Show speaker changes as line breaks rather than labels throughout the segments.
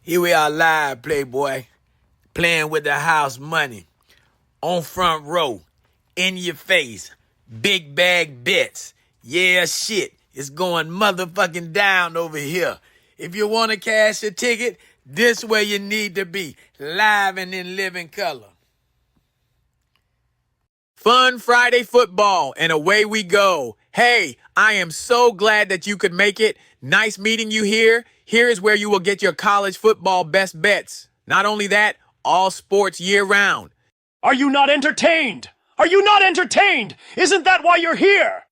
Here we are live, Playboy, playing with the house money. On front row, in your face, big bag bets. Yeah, shit, it's going motherfucking down over here. If you want to cash a ticket, this where you need to be, live and in living color. Fun Friday football, and away we go. Hey, I am so glad that you could make it. Nice meeting you here. Here is where you will get your college football best bets. Not only that, all sports year round.
Are you not entertained? Are you not entertained? Isn't that why you're here?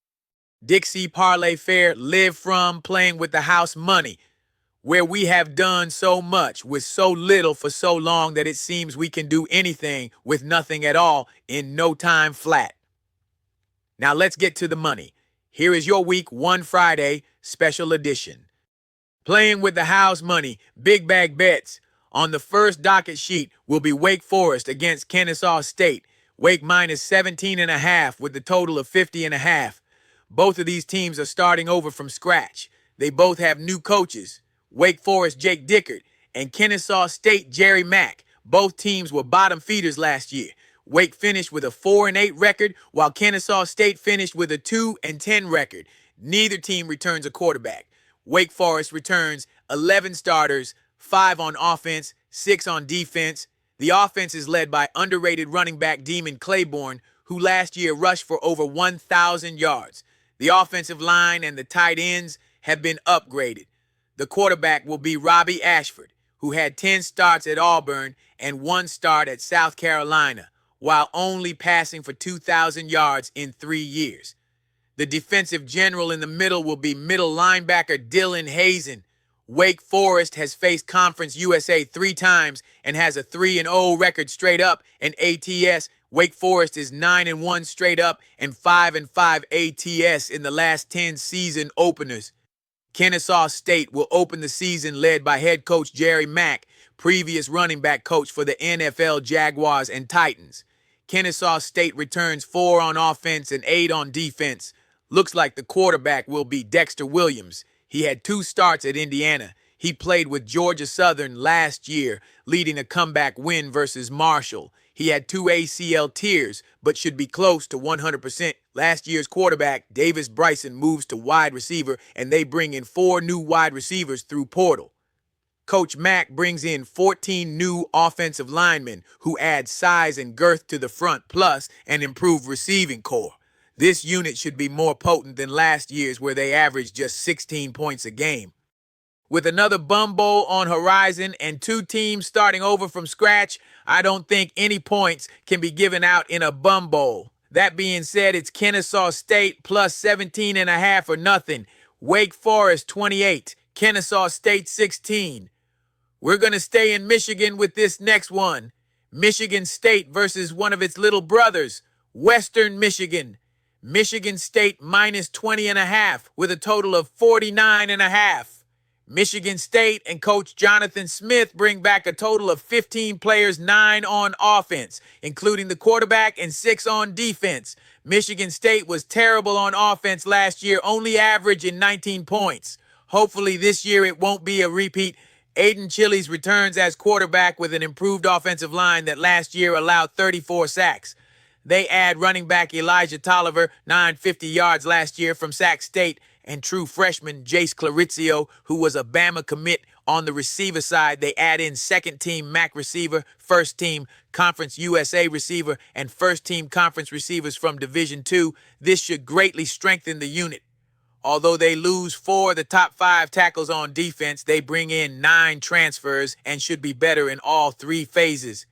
Dixie Parlay Fair live from playing with the house money, where we have done so much with so little for so long that it seems we can do anything with nothing at all in no time flat. Now let's get to the money. Here is your week 1 Friday special edition. Playing with the house money, big bag bets. On the first docket sheet will be Wake Forest against Kennesaw State. Wake minus 17.5 with the total of 50.5. Both of these teams are starting over from scratch. They both have new coaches. Wake Forest Jake Dickert and Kennesaw State Jerry Mack. Both teams were bottom feeders last year. Wake finished with a 4-8 record, while Kennesaw State finished with a 2-10 record. Neither team returns a quarterback. Wake Forest returns 11 starters, 5 on offense, 6 on defense. The offense is led by underrated running back Demon Claiborne, who last year rushed for over 1,000 yards. The offensive line and the tight ends have been upgraded. The quarterback will be Robbie Ashford, who had 10 starts at Auburn and 1 start at South Carolina, while only passing for 2,000 yards in 3 years. The defensive general in the middle will be middle linebacker Dylan Hazen. Wake Forest has faced Conference USA 3 times and has a 3-0 record straight up in ATS. Wake Forest is 9-1 straight up and 5-5 ATS in the last 10 season openers. Kennesaw State will open the season led by head coach Jerry Mack, previous running back coach for the NFL Jaguars and Titans. Kennesaw State returns 4 on offense and 8 on defense. Looks like the quarterback will be Dexter Williams. He had 2 starts at Indiana. He played with Georgia Southern last year, leading a comeback win versus Marshall. He had 2 ACL tears, but should be close to 100%. Last year's quarterback, Davis Bryson, moves to wide receiver, and they bring in 4 new wide receivers through portal. Coach Mack brings in 14 new offensive linemen who add size and girth to the front, plus an improved receiving core. This unit should be more potent than last year's, where they averaged just 16 points a game. With another bum bowl on horizon and 2 teams starting over from scratch, I don't think any points can be given out in a bum bowl. That being said, it's Kennesaw State plus 17.5 or nothing. Wake Forest 28, Kennesaw State 16. We're going to stay in Michigan with this next one. Michigan State versus one of its little brothers, Western Michigan. Michigan State minus 20.5 with a total of 49.5. Michigan State and Coach Jonathan Smith bring back a total of 15 players, 9 on offense, including the quarterback and 6 on defense. Michigan State was terrible on offense last year, only averaging 19 points. Hopefully this year it won't be a repeat. Aiden Chillies returns as quarterback with an improved offensive line that last year allowed 34 sacks. They add running back Elijah Tolliver, 950 yards last year from Sac State, and true freshman Jace Clarizio, who was a Bama commit. On the receiver side, they add in second-team MAC receiver, first-team Conference USA receiver, and first-team conference receivers from Division II. This should greatly strengthen the unit. Although they lose 4 of the top 5 tackles on defense, they bring in 9 transfers and should be better in all 3 phases.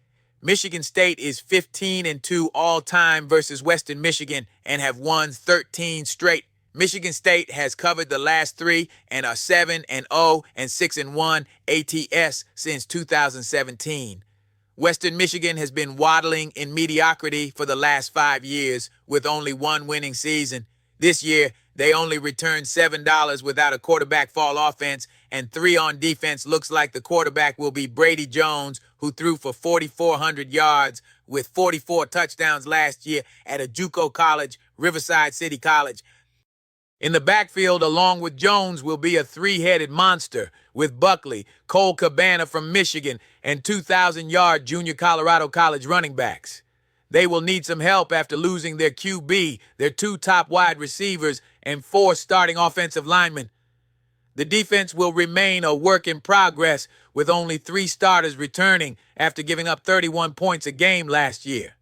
Michigan State is 15-2 all-time versus Western Michigan and have won 13 straight. Michigan State has covered the last 3 and are 7-0 and 6-1 ATS since 2017. Western Michigan has been waddling in mediocrity for the last 5 years with only 1 winning season. This year, they only returned $7 without a quarterback fall offense, and 3 on defense. Looks like the quarterback will be Brady Jones, who threw for 4,400 yards with 44 touchdowns last year at a JUCO college, Riverside City College. In the backfield, along with Jones, will be a three-headed monster with Buckley, Cole Cabana from Michigan, and 2,000-yard junior Colorado College running backs. They will need some help after losing their QB, their two top wide receivers, and four starting offensive linemen. The defense will remain a work in progress with only three starters returning after giving up 31 points a game last year.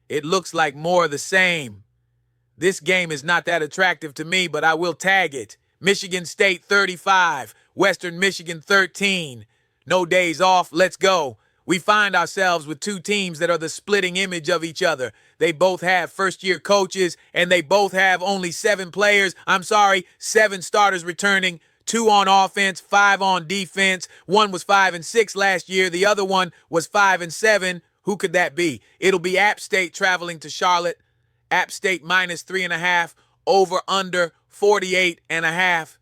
It looks like more of the same. This game is not that attractive to me, but I will tag it. Michigan State 35, Western Michigan 13. No days off, let's go. We find ourselves with two teams that are the splitting image of each other. They both have first-year coaches, and they both have only 7 starters returning, 2 on offense, 5 on defense. One was 5-6 last year. The other one was 5-7. Who could that be? It'll be App State traveling to Charlotte. App State minus 3.5, over under 48.5.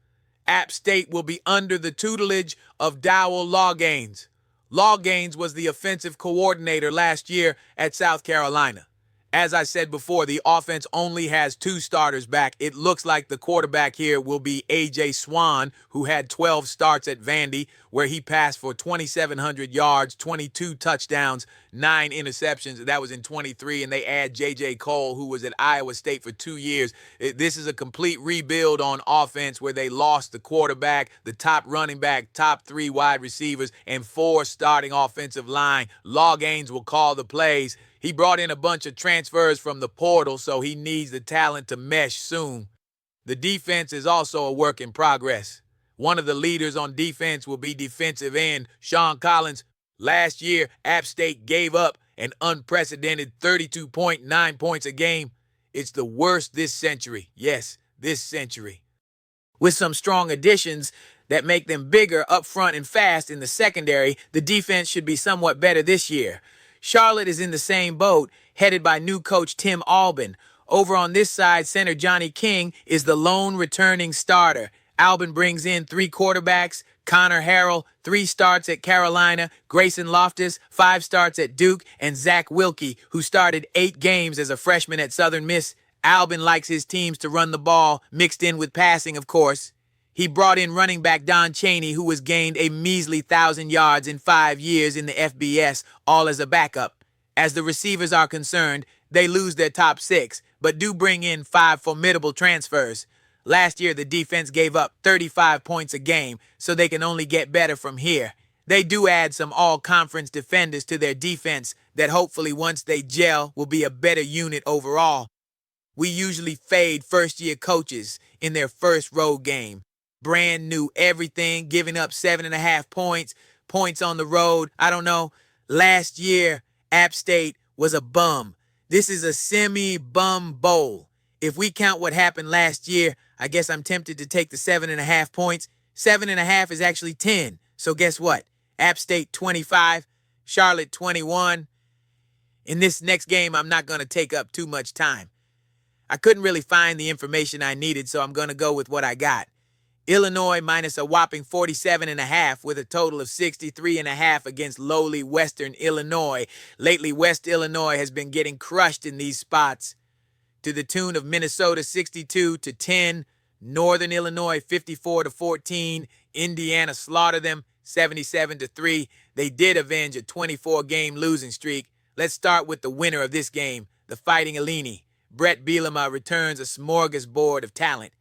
App State will be under the tutelage of Dowell Lawgaines. Lawgaines was the offensive coordinator last year at South Carolina. As I said before, the offense only has 2 starters back. It looks like the quarterback here will be A.J. Swan, who had 12 starts at Vandy, where he passed for 2,700 yards, 22 touchdowns, 9 interceptions. That was in 23, and they add J.J. Cole, who was at Iowa State for 2 years. This is a complete rebuild on offense where they lost the quarterback, the top running back, top 3 wide receivers, and 4 starting offensive line. Lawgaines will call the plays. He brought in a bunch of transfers from the portal, so he needs the talent to mesh soon. The defense is also a work in progress. One of the leaders on defense will be defensive end Sean Collins. Last year, App State gave up an unprecedented 32.9 points a game. It's the worst this century. Yes, this century. With some strong additions that make them bigger up front and fast in the secondary, the defense should be somewhat better this year. Charlotte is in the same boat, headed by new coach Tim Albin. Over on this side, center Johnny King is the lone returning starter. Albin brings in 3 quarterbacks, Connor Harrell, 3 starts at Carolina, Grayson Loftus, 5 starts at Duke, and Zach Wilkie, who started 8 games as a freshman at Southern Miss. Albin likes his teams to run the ball, mixed in with passing, of course. He brought in running back Don Chaney, who has gained a measly 1,000 yards in 5 years in the FBS, all as a backup. As the receivers are concerned, they lose their top 6, but do bring in 5 formidable transfers. Last year, the defense gave up 35 points a game, so they can only get better from here. They do add some all-conference defenders to their defense that hopefully once they gel will be a better unit overall. We usually fade first-year coaches in their first road game. Brand new everything, giving up 7.5 points on the road. I don't know. Last year, App State was a bum. This is a semi-bum bowl. If we count what happened last year, I guess I'm tempted to take the 7.5 points. 7.5 is actually 10. So guess what? App State 25, Charlotte 21. In this next game, I'm not going to take up too much time. I couldn't really find the information I needed, so I'm going to go with what I got. Illinois minus a whopping 47.5 with a total of 63.5 against lowly Western Illinois. Lately, West Illinois has been getting crushed in these spots to the tune of Minnesota 62-10, Northern Illinois 54-14, Indiana slaughtered them 77-3. They did avenge a 24-game losing streak. Let's start with the winner of this game, the Fighting Illini. Brett Bielema returns a smorgasbord of talent.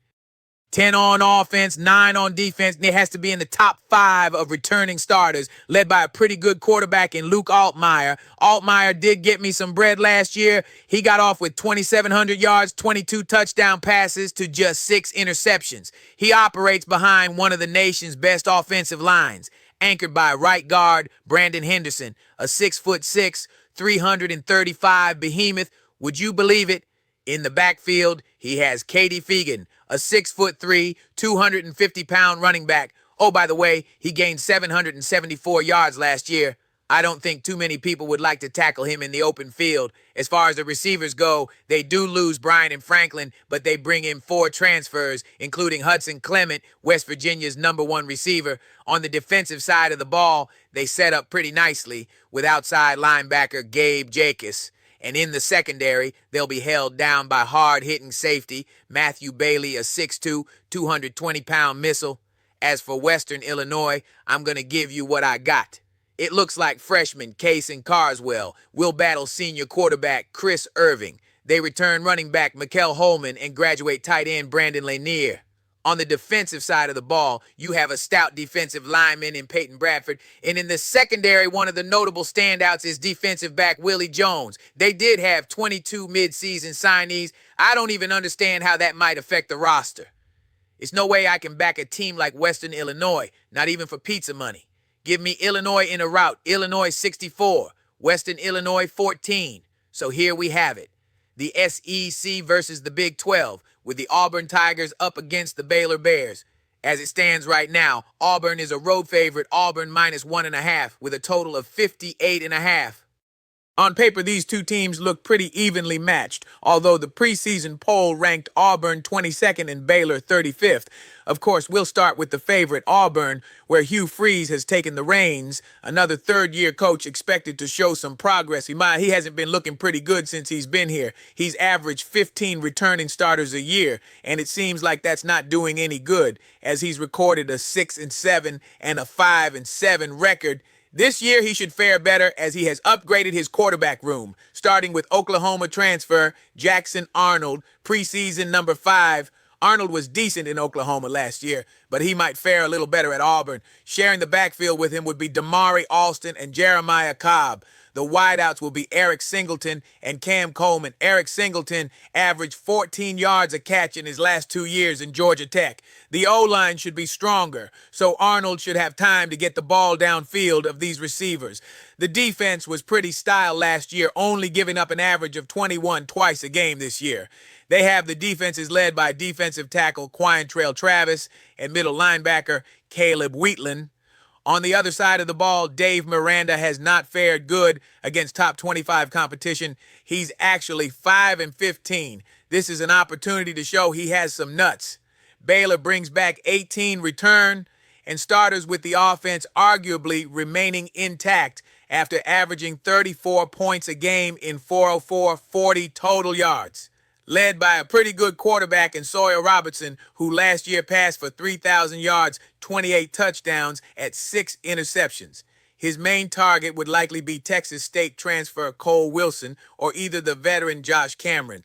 10 on offense, 9 on defense. It has to be in the top 5 of returning starters, led by a pretty good quarterback in Luke Altmaier. Altmaier did get me some bread last year. He got off with 2,700 yards, 22 touchdown passes to just 6 interceptions. He operates behind one of the nation's best offensive lines, anchored by right guard Brandon Henderson, a 6'6", 335 behemoth. Would you believe it? In the backfield, he has Katie Fegan, a 6'3", 250-pound running back. Oh, by the way, he gained 774 yards last year. I don't think too many people would like to tackle him in the open field. As far as the receivers go, they do lose Bryan and Franklin, but they bring in 4 transfers, including Hudson Clement, West Virginia's #1 receiver. On the defensive side of the ball, they set up pretty nicely with outside linebacker Gabe Jacobs. And in the secondary, they'll be held down by hard-hitting safety Matthew Bailey, a 6'2", 220-pound missile. As for Western Illinois, I'm going to give you what I got. It looks like freshmen Case and Carswell will battle senior quarterback Chris Irving. They return running back Mikel Holman and graduate tight end Brandon Lanier. On the defensive side of the ball, you have a stout defensive lineman in Peyton Bradford. And in the secondary, one of the notable standouts is defensive back Willie Jones. They did have 22 mid-season signees. I don't even understand how that might affect the roster. It's no way I can back a team like Western Illinois, not even for pizza money. Give me Illinois in a rout, Illinois 64, Western Illinois 14. So here we have it. The SEC versus the Big 12, with the Auburn Tigers up against the Baylor Bears. As it stands right now, Auburn is a road favorite, Auburn -1.5, with a total of 58.5. On paper, these two teams look pretty evenly matched, although the preseason poll ranked Auburn 22nd and Baylor 35th. Of course, we'll start with the favorite, Auburn, where Hugh Freeze has taken the reins. Another third-year coach expected to show some progress. He hasn't been looking pretty good since he's been here. He's averaged 15 returning starters a year, and it seems like that's not doing any good, as he's recorded a 6-7 and a 5-7 record. This year, he should fare better as he has upgraded his quarterback room, starting with Oklahoma transfer Jackson Arnold, preseason number 5. Arnold was decent in Oklahoma last year, but he might fare a little better at Auburn. Sharing the backfield with him would be Damari Alston and Jeremiah Cobb. The wideouts will be Eric Singleton and Cam Coleman. Eric Singleton averaged 14 yards a catch in his last 2 years in Georgia Tech. The O-line should be stronger, so Arnold should have time to get the ball downfield of these receivers. The defense was pretty style last year, only giving up an average of 21 twice a game this year. They have the defenses led by defensive tackle Quantrell Travis and middle linebacker Caleb Wheatland. On the other side of the ball, Dave Miranda has not fared good against top 25 competition. He's actually 5-15. This is an opportunity to show he has some nuts. Baylor brings back 18 return and starters with the offense arguably remaining intact after averaging 34 points a game in 404-40 total yards. Led by a pretty good quarterback in Sawyer Robertson, who last year passed for 3,000 yards, 28 touchdowns, at 6 interceptions. His main target would likely be Texas State transfer Cole Wilson or either the veteran Josh Cameron.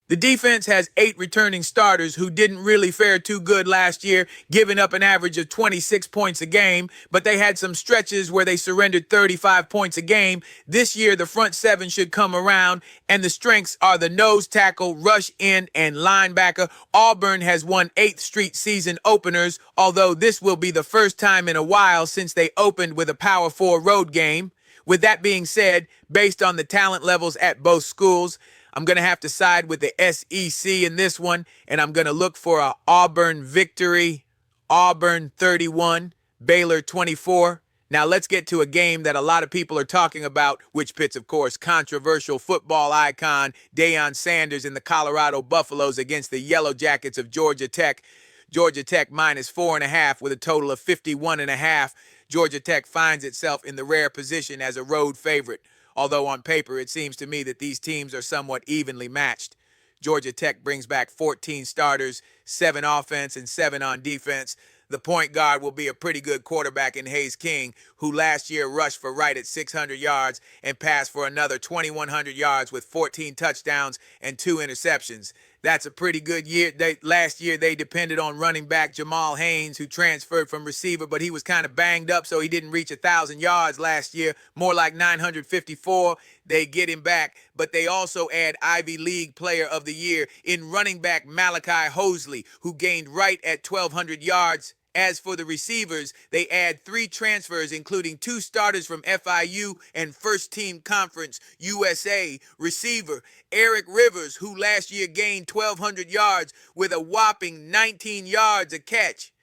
The defense has 8 returning starters who didn't really fare too good last year, giving up an average of 26 points a game, but they had some stretches where they surrendered 35 points a game. This year, the front 7 should come around, and the strengths are the nose tackle, rush end, and linebacker. Auburn has won 8th straight season openers, although this will be the first time in a while since they opened with a Power 4 road game. With that being said, based on the talent levels at both schools, I'm going to have to side with the SEC in this one, and I'm going to look for a Auburn victory. Auburn 31, Baylor 24. Now let's get to a game that a lot of people are talking about, which pits, of course, controversial football icon Deion Sanders and the Colorado Buffaloes against the Yellow Jackets of Georgia Tech. Georgia Tech -4.5 with a total of 51.5. Georgia Tech finds itself in the rare position as a road favorite, although on paper it seems to me that these teams are somewhat evenly matched. Georgia Tech brings back 14 starters, 7 offense and 7 on defense. The point guard will be a pretty good quarterback in Hayes King, who last year rushed for right at 600 yards and passed for another 2,100 yards with 14 touchdowns and 2 interceptions. That's a pretty good year. Last year, they depended on running back Jamal Haynes, who transferred from receiver, but he was kind of banged up, so he didn't reach 1,000 yards last year, more like 954. They get him back, but they also add Ivy League Player of the Year in running back Malachi Hosley, who gained right at 1,200 yards. As for the receivers, they add 3 transfers, including 2 starters from FIU and first-team conference USA receiver Eric Rivers, who last year gained 1,200 yards with a whopping 19 yards a catch.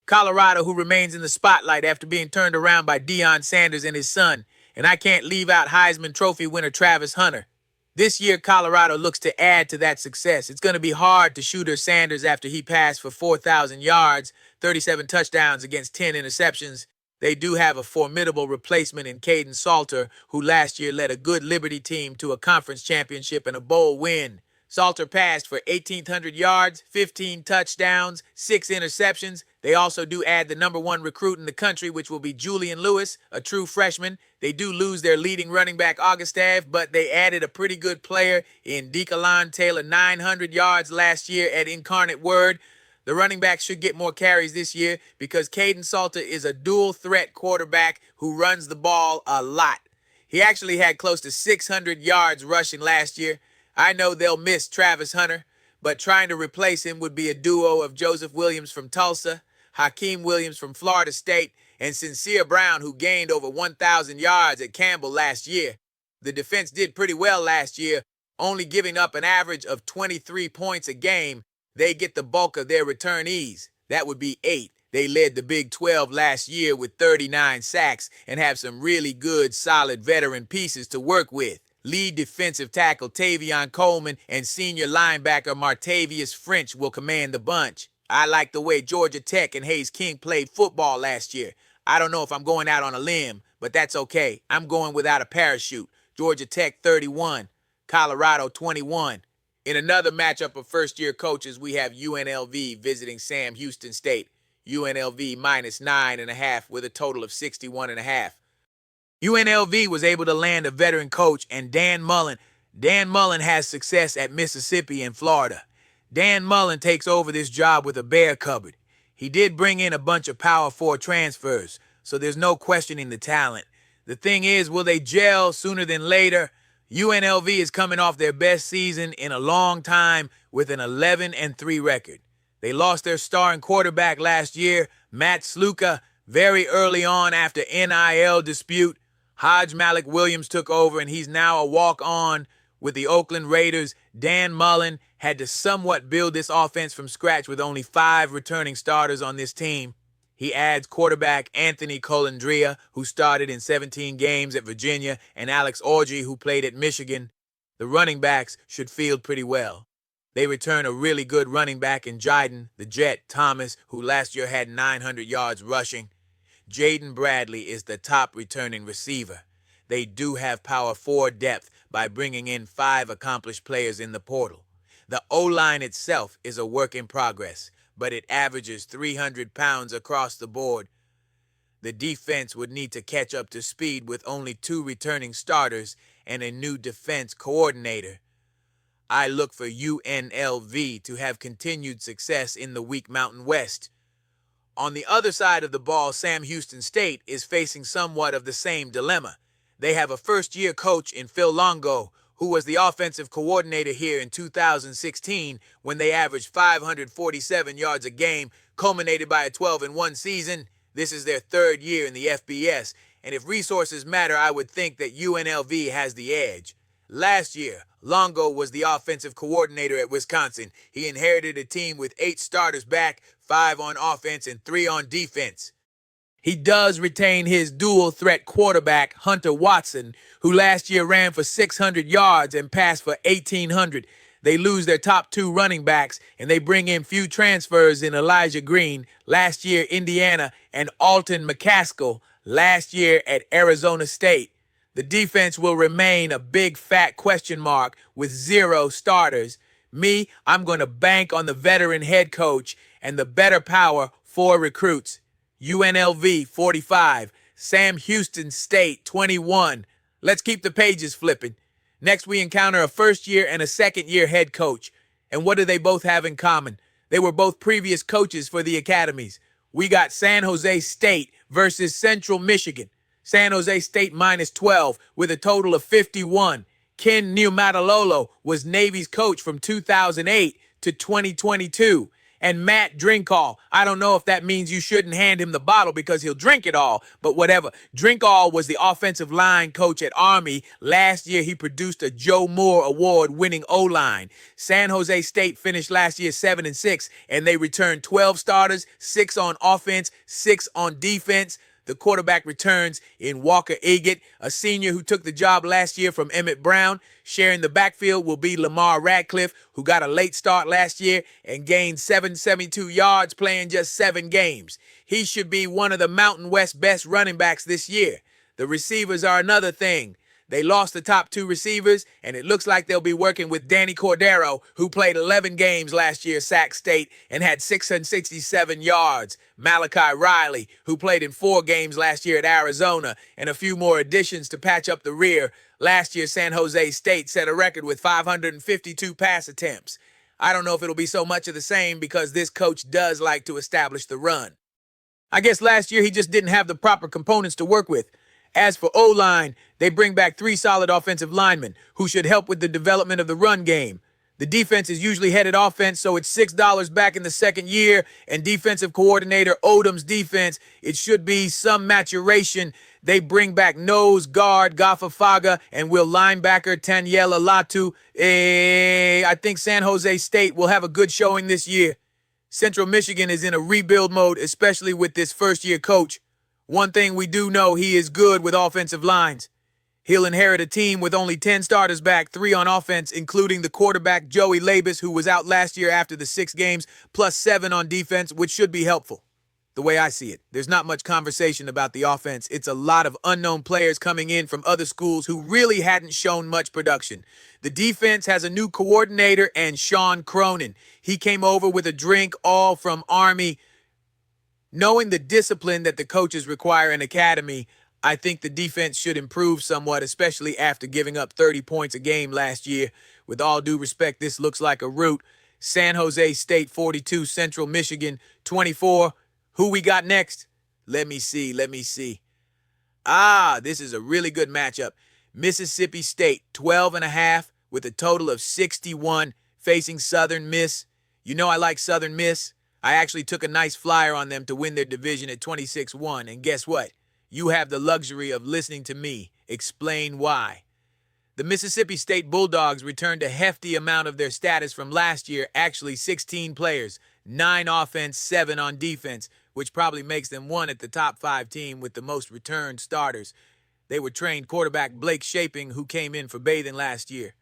Colorado, who remains in the spotlight after being turned around by Deion Sanders and his son. And I can't leave out Heisman Trophy winner Travis Hunter. This year, Colorado looks to add to that success. It's going to be hard to shooter Sanders after he passed for 4,000 yards, 37 touchdowns against 10 interceptions. They do have a formidable replacement in Caden Salter, who last year led a good Liberty team to a conference championship and a bowl win. Salter passed for 1,800 yards, 15 touchdowns, 6 interceptions. They also do add the #1 recruit in the country, which will be Julian Lewis, a true freshman. They do lose their leading running back, Augustave, but they added a pretty good player in Dekalon Taylor, 900 yards last year at Incarnate Word. The running back should get more carries this year because Caden Salter is a dual-threat quarterback who runs the ball a lot. He actually had close to 600 yards rushing last year. I know they'll miss Travis Hunter, but trying to replace him would be a duo of Joseph Williams from Tulsa, Hakeem Williams from Florida State, and Sincere Brown, who gained over 1,000 yards at Campbell last year. The defense did pretty well last year, only giving up an average of 23 points a game. They get the bulk of their returnees. That would be 8. They led the Big 12 last year with 39 sacks and have some really good, solid veteran pieces to work with. Lead defensive tackle Tavion Coleman and senior linebacker Martavius French will command the bunch. I like the way Georgia Tech and Hayes King played football last year. I don't know if I'm going out on a limb, but that's okay. I'm going without a parachute. Georgia Tech 31, Colorado 21. In another matchup of first-year coaches, we have UNLV visiting Sam Houston State. UNLV minus 9.5 with a total of 61.5. UNLV was able to land a veteran coach and Dan Mullen. Dan Mullen has success at Mississippi and Florida. Dan Mullen takes over this job with a bare cupboard. He did bring in a bunch of Power 4 transfers, so there's no questioning the talent. The thing is, will they gel sooner than later? UNLV is coming off their best season in a long time with an 11-3 record. They lost their starting quarterback last year, Matt Sluka, very early on after NIL dispute. Hodge Malik Williams took over, and he's now a walk-on with the Oakland Raiders. Dan Mullen had to somewhat build this offense from scratch with only 5 returning starters on this team. He adds quarterback Anthony Colandrea, who started in 17 games at Virginia, and Alex Orji, who played at Michigan. The running backs should field pretty well. They return a really good running back in Jayden, the Jet Thomas, who last year had 900 yards rushing. Jaden Bradley is the top returning receiver. They do have Power 4 depth by bringing in 5 accomplished players in the portal. The O-line itself is a work in progress, but it averages 300 pounds across the board. The defense would need to catch up to speed with only 2 returning starters and a new defense coordinator. I look for UNLV to have continued success in the weak Mountain West. On the other side of the ball, Sam Houston State is facing somewhat of the same dilemma. They have a first-year coach in Phil Longo, who was the offensive coordinator here in 2016 when they averaged 547 yards a game, culminated by a 12-1 season. This is their 3rd year in the FBS, and if resources matter, I would think that UNLV has the edge. Last year, Longo was the offensive coordinator at Wisconsin. He inherited a team with 8 starters back, 5 on offense and 3 on defense. He does retain his dual-threat quarterback, Hunter Watson, who last year ran for 600 yards and passed for 1,800. They lose their top 2 running backs, and they bring in few transfers in Elijah Green, last year Indiana, and Alton McCaskill, last year at Arizona State. The defense will remain a big fat question mark with 0 starters. I'm going to bank on the veteran head coach and the better Power 4 recruits. UNLV 45, Sam Houston State 21. Let's keep the pages flipping. Next, we encounter a first-year and a second-year head coach. And what do they both have in common? They were both previous coaches for the academies. We got San Jose State versus Central Michigan. San Jose State minus 12 with a total of 51. Ken Niumatalolo was Navy's coach from 2008 to 2022. And Matt Drinkall, I don't know if that means you shouldn't hand him the bottle because he'll drink it all, but whatever. Drinkall was the offensive line coach at Army. Last year, he produced a Joe Moore Award-winning O-line. San Jose State finished last year 7-6, and they returned 12 starters, 6 on offense, 6 on defense. The quarterback returns in Walker Eggett, a senior who took the job last year from Emmett Brown. Sharing the backfield will be Lamar Radcliffe, who got a late start last year and gained 772 yards playing just 7 games. He should be one of the Mountain West best running backs this year. The receivers are another thing. They lost the top 2 receivers, and it looks like they'll be working with Danny Cordero, who played 11 games last year at Sac State and had 667 yards. Malachi Riley, who played in 4 games last year at Arizona, and a few more additions to patch up the rear. Last year, San Jose State set a record with 552 pass attempts. I don't know if it'll be so much of the same because this coach does like to establish the run. I guess last year he just didn't have the proper components to work with. As for O-line, they bring back 3 solid offensive linemen who should help with the development of the run game. The defense is usually headed offense, so it's $6 back in the second year, and defensive coordinator Odom's defense, it should be some maturation. They bring back nose guard Gafafaga and will linebacker Tanyela Latu. I think San Jose State will have a good showing this year. Central Michigan is in a rebuild mode, especially with this first-year coach. One thing we do know, he is good with offensive lines. He'll inherit a team with only 10 starters back, 3 on offense, including the quarterback Joey Labus, who was out last year after the 6 games, plus 7 on defense, which should be helpful. The way I see it, there's not much conversation about the offense. It's a lot of unknown players coming in from other schools who really hadn't shown much production. The defense has a new coordinator and Sean Cronin. He came over with a drink, all from Army. Knowing the discipline that the coaches require in academy, I think the defense should improve somewhat, especially after giving up 30 points a game last year. With all due respect, this looks like a rout. San Jose State 42, Central Michigan 24. Who we got next? Let me see. This is a really good matchup. Mississippi State 12.5 with a total of 61 facing Southern Miss. You know I like Southern Miss. I actually took a nice flyer on them to win their division at 26-1, and guess what? You have the luxury of listening to me explain why. The Mississippi State Bulldogs returned a hefty amount of their status from last year, actually 16 players, 9 offense, 7 on defense, which probably makes them one at the top 5 team with the most returned starters. They were trained quarterback Blake Shaping, who came in for bathing last year.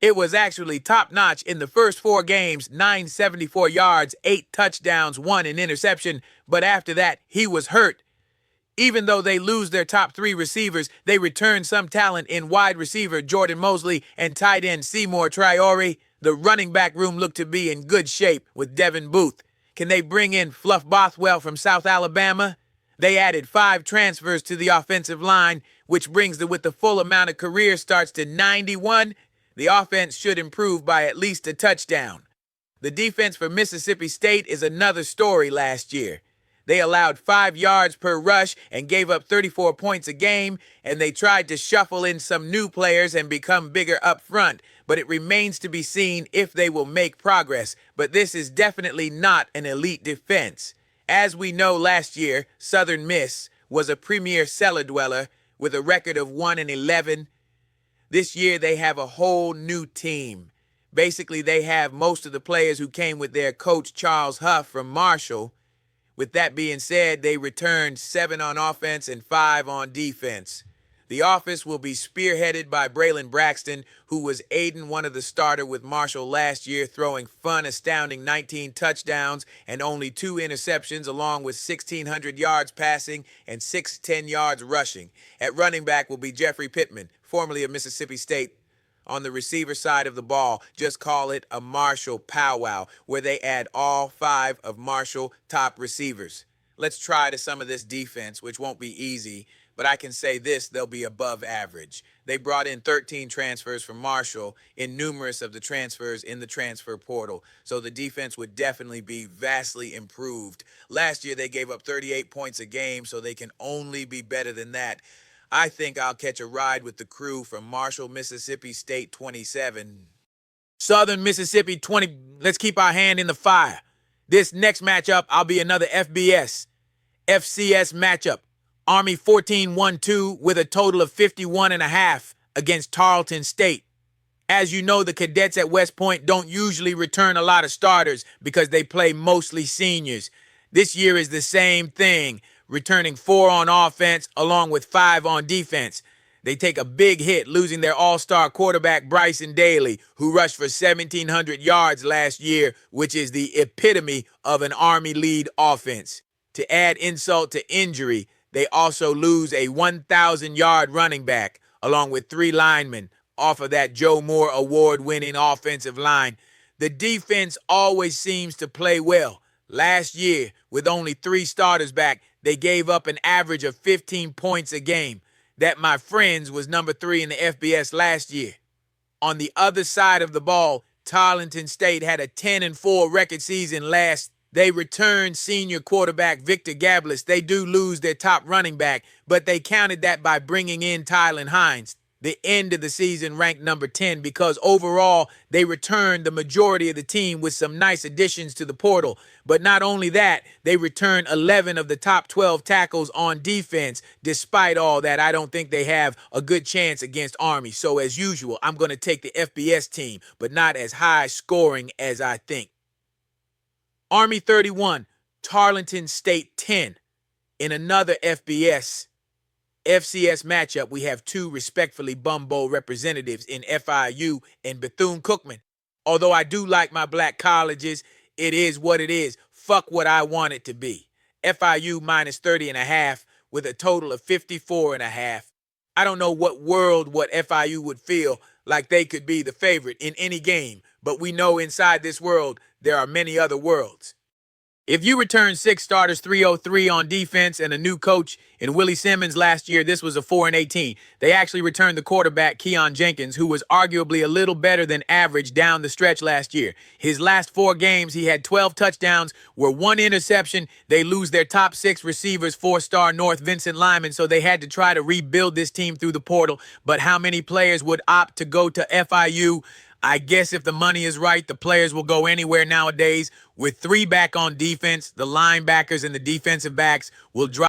It was actually top-notch in the first 4 games, 974 yards, 8 touchdowns, 1 an interception, but after that, he was hurt. Even though they lose their top 3 receivers, they return some talent in wide receiver Jordan Mosley and tight end Seymour Traore. The running back room looked to be in good shape with Devin Booth. Can they bring in Fluff Bothwell from South Alabama? They added 5 transfers to the offensive line, which brings with the full amount of career starts to 91. The offense should improve by at least a touchdown. The defense for Mississippi State is another story last year. They allowed 5 yards per rush and gave up 34 points a game, and they tried to shuffle in some new players and become bigger up front, but it remains to be seen if they will make progress. But this is definitely not an elite defense. As we know, last year, Southern Miss was a premier cellar dweller with a record of 1-11. This year, they have a whole new team. Basically, they have most of the players who came with their coach, Charles Huff, from Marshall. With that being said, they returned 7 on offense and 5 on defense. The offense will be spearheaded by Braylon Braxton, who was aiding one of the starter with Marshall last year, throwing fun, astounding 19 touchdowns and only 2 interceptions, along with 1,600 yards passing and 610 yards rushing. At running back will be Jeffrey Pittman, formerly of Mississippi State. On the receiver side of the ball, just call it a Marshall powwow, where they add all 5 of Marshall top receivers. Let's try to some of this defense, which won't be easy, but I can say this, they'll be above average. They brought in 13 transfers from Marshall in numerous of the transfers in the transfer portal, so the defense would definitely be vastly improved. Last year, they gave up 38 points a game, so they can only be better than that. I think I'll catch a ride with the crew from Marshall, Mississippi State 27. Southern Mississippi 20. Let's keep our hand in the fire. This next matchup, I'll be another FCS matchup. Army 14-1-2 with a total of 51.5 against Tarleton State. As you know, the cadets at West Point don't usually return a lot of starters because they play mostly seniors. This year is the same thing. returning 4 on offense along with 5 on defense. They take a big hit, losing their all-star quarterback Bryson Daly, who rushed for 1,700 yards last year, which is the epitome of an Army lead offense. To add insult to injury, they also lose a 1,000-yard running back, along with 3 linemen, off of that Joe Moore award-winning offensive line. The defense always seems to play well. Last year, with only 3 starters back, they gave up an average of 15 points a game. That, my friends, was number 3 in the FBS last year. On the other side of the ball, Tarleton State had a 10-4 record season last. They returned senior quarterback Victor Gablis. They do lose their top running back, but they counted that by bringing in Tylen Hines. The end of the season ranked number 10 because overall they returned the majority of the team with some nice additions to the portal. But not only that, they returned 11 of the top 12 tackles on defense. Despite all that, I don't think they have a good chance against Army. So as usual, I'm going to take the FBS team, but not as high scoring as I think. Army 31, Tarleton State 10. In another FCS matchup, we have 2 respectfully Bum Bowl representatives in FIU and Bethune-Cookman. Although I do like my black colleges, it is what it is. Fuck what I want it to be. FIU minus 30.5 with a total of 54.5. I don't know what FIU would feel like they could be the favorite in any game, but we know inside this world there are many other worlds. If you return 6 starters, 303 on defense, and a new coach in Willie Simmons last year, this was a 4-18. They actually returned the quarterback, Keon Jenkins, who was arguably a little better than average down the stretch last year. His last 4 games, he had 12 touchdowns, were 1 interception. They lose their top 6 receivers, 4-star North Vincent Lyman, so they had to try to rebuild this team through the portal. But how many players would opt to go to FIU? I guess if the money is right, the players will go anywhere nowadays. With 3 back on defense, the linebackers and the defensive backs will drop.